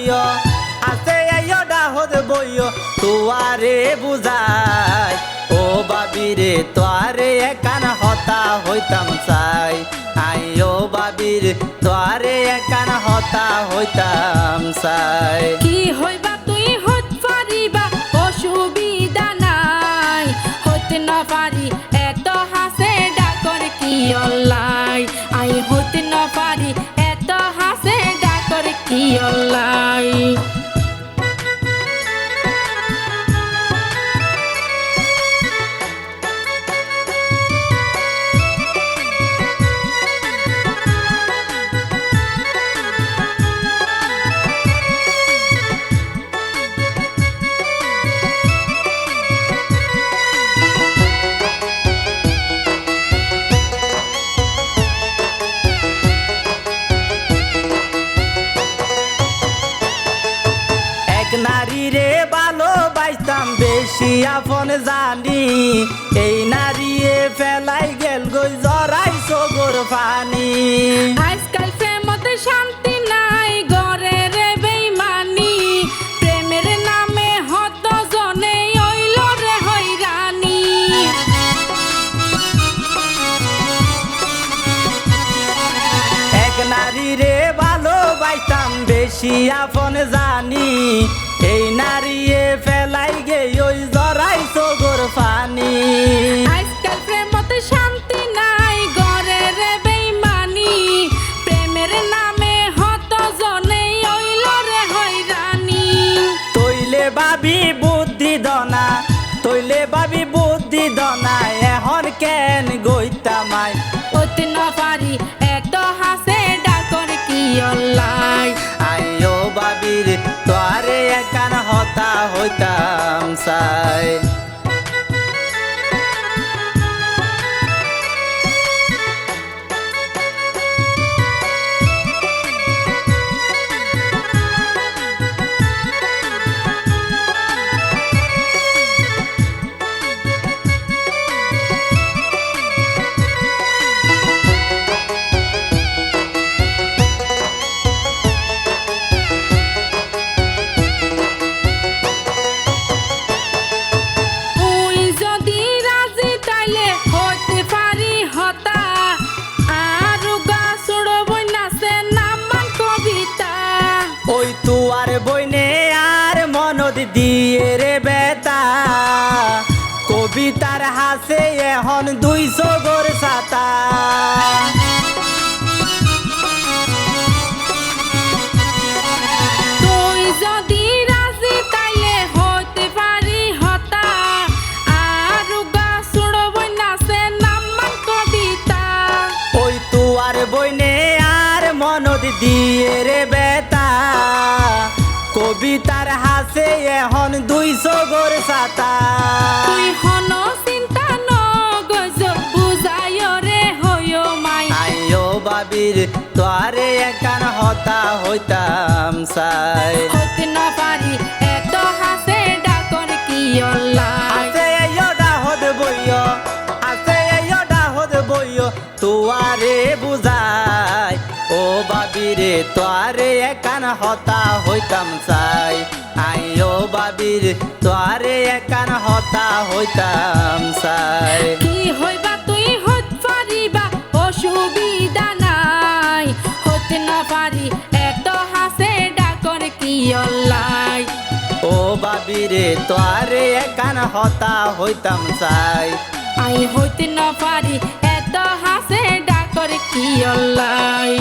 বইয় আছে আইয় ডাহদ বইয় তোয়ারে বুঝাই ও বাবিরে তোয়ারে একান হতা হইতাম চাই আইও বাবির তোয়ারে একান হতা হইতাম চাই কি হইবা তুই হত পারিবা অসুবিধা নাই হতে না পারি এত হাসে ডাকর কি অল্লাই আই হতে না পারি এত হাসে ডাকর কি অল্লাই নারী রে ভালোবাসতাম বেশি আপন জানি এই নারীয়ে ফেলাই গেল গই জরাই সগর পানি আজকাল প্রেমতে শান্তি নাই ঘরে রে বেইমানি প্রেমের নামে হত জনে হইল রে হইরানি এক নারী রে ভালোবাসতাম বেশি আপন জানি এই নারীয়ে ফেলাই গে ওই জরাই সগর পানি আজকাল প্রেমতে শান্তি নাই ঘরে রে বেইমানি প্রেমের নামে হত জনে হইল রে হইরানি তৈলে ভাবি বুদ্ধি দনা তৈলে ভাবি বুদ্ধি দনা এখন কেন গইতামাই হতে না পারি এত হাসে ডাকর কি অল্লাই আইও বাবির তোয়ারে একান হতা হইতাম চাই ওই তুয়ার বইনে আর মনদ দিয়ে রে বেতা কবিতার হাসে এখন 200 গোর ছাতা তুই যদি রাজি তাইলে হতে পারি হতা আর গাছড় বইনাছে নাম্মান কবিতা ওই তুয়ার বইনে আর মনদ দিয়ে রে বেতা কবিতার হাসে এখন 200 গোর ছাতা তুই হন চিন্তা ন গজব বুঝায় রে হইও মাই আইও বাবির তোয়ারে একান হতা হইতাম চাই হতে না পারি এত হাসে ডাকর কি অল্লাই আছে আইও ডাহদ বইয় আছে আইও ডাহদ বইয় তোয়ারে বুঝাই ও বাবিরে তোয়ারে একান হতা হইতাম চাই আইও বাবির তোয়ারে একান হতা হইতাম চাই কি হইবা তুই হত পারিবা অসুবিধা নাই হতে না পারি এত হাসে ডাকর কি অল্লাই ও বাবিরে তোয়ারে একান হতা হইতাম চাই আই হইতে না পারি এত হাসে ডাকর কি অল্লাই